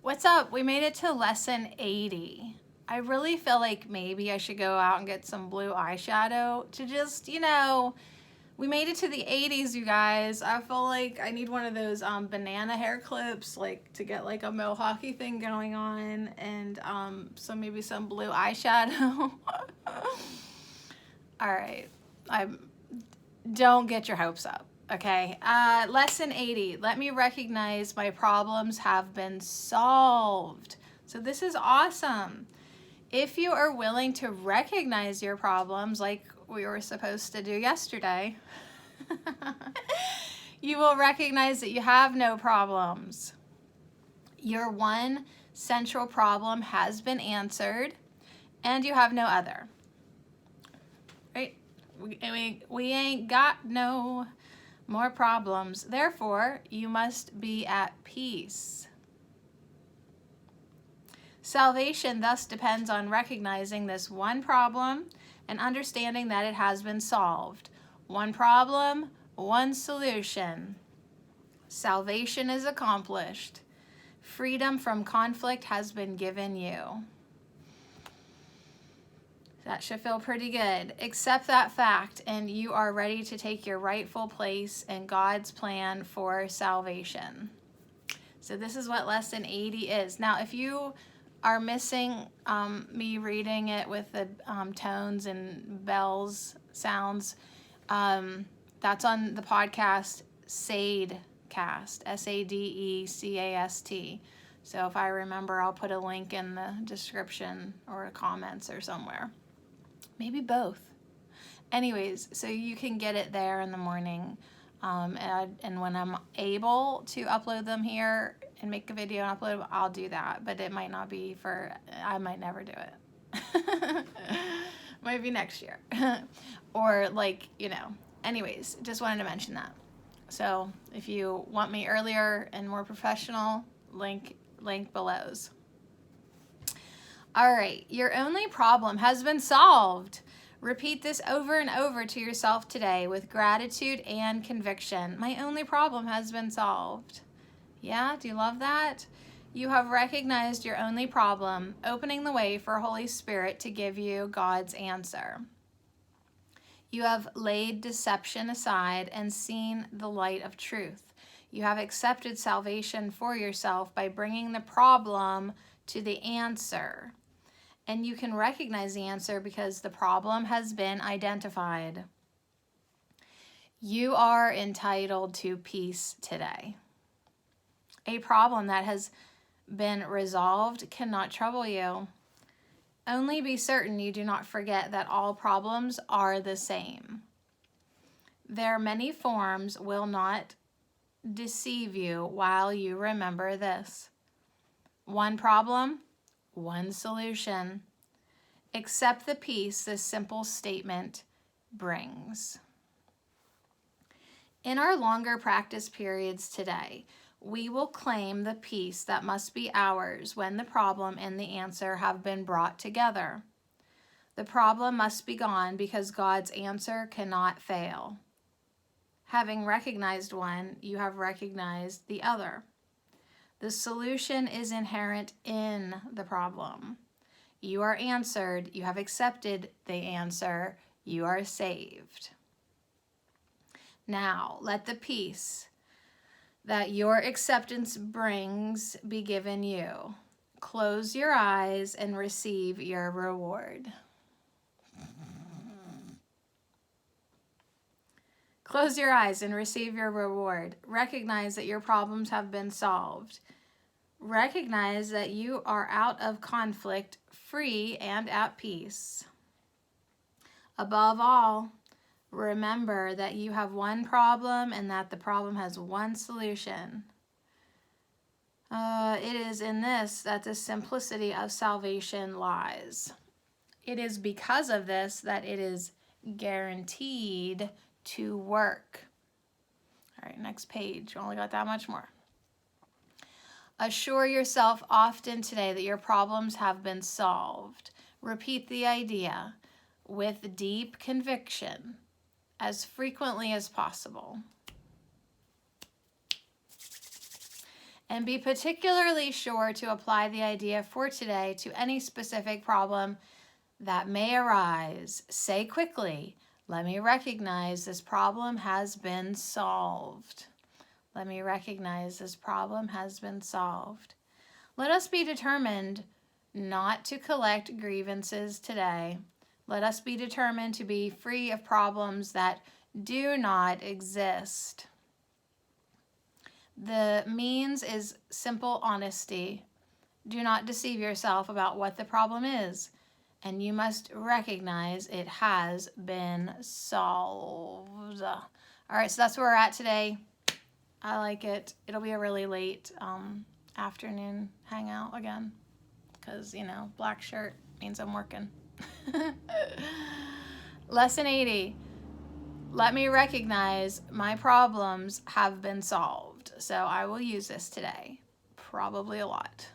What's up? We made it to lesson 80. I really feel like maybe I should go out and get some blue eyeshadow to just, we made it to the 80s, you guys. I feel like I need one of those banana hair clips, like to get like a mohawky thing going on, and so maybe some blue eyeshadow. All right, don't get your hopes up. Okay, lesson 80. Let me recognize my problems have been solved. So this is awesome. If you are willing to recognize your problems like we were supposed to do yesterday, you will recognize that you have no problems. Your one central problem has been answered and you have no other. Right? We ain't got no more problems. Therefore, you must be at peace. Salvation thus depends on recognizing this one problem and understanding that it has been solved. One problem, one solution. Salvation is accomplished. Freedom from conflict has been given you. That should feel pretty good. Accept that fact and you are ready to take your rightful place in God's plan for salvation. So this is what lesson 80 is. Now, if you are missing me reading it with the tones and bells sounds, that's on the podcast Sadecast, Sadecast. So if I remember, I'll put a link in the description or comments or somewhere. Maybe both. Anyways, so you can get it there in the morning. And when I'm able to upload them here and make a video and upload them, I'll do that. But it might not be I might never do it. Might be next year. Or anyways, just wanted to mention that. So if you want me earlier and more professional, link below's. All right, your only problem has been solved. Repeat this over and over to yourself today with gratitude and conviction. My only problem has been solved. Yeah, do you love that? You have recognized your only problem, opening the way for Holy Spirit to give you God's answer. You have laid deception aside and seen the light of truth. You have accepted salvation for yourself by bringing the problem to the answer. And you can recognize the answer because the problem has been identified. You are entitled to peace today. A problem that has been resolved cannot trouble you. Only be certain you do not forget that all problems are the same. Their many forms will not deceive you while you remember this. One problem, one solution. Accept the peace this simple statement brings. In our longer practice periods today, we will claim the peace that must be ours when the problem and the answer have been brought together. The problem must be gone because God's answer cannot fail. Having recognized one, you have recognized the other. The solution is inherent in the problem. You are answered. You have accepted the answer. You are saved. Now, let the peace that your acceptance brings be given you. Close your eyes and receive your reward. Close your eyes and receive your reward. Recognize that your problems have been solved. Recognize that you are out of conflict, free and at peace. Above all, remember that you have one problem and that the problem has one solution. It is in this that the simplicity of salvation lies. It is because of this that it is guaranteed to work. All right, next page. You only got that much more. Assure yourself often today that your problems have been solved. Repeat the idea with deep conviction as frequently as possible. And be particularly sure to apply the idea for today to any specific problem that may arise. Say quickly, let me recognize this problem has been solved. Let me recognize this problem has been solved. Let us be determined not to collect grievances today. Let us be determined to be free of problems that do not exist. The means is simple honesty. Do not deceive yourself about what the problem is, and you must recognize it has been solved. All right, so that's where we're at today. I like it. It'll be a really late afternoon hangout again because, you know, black shirt means I'm working. Lesson 80. Let me recognize my problems have been solved. So I will use this today, probably a lot.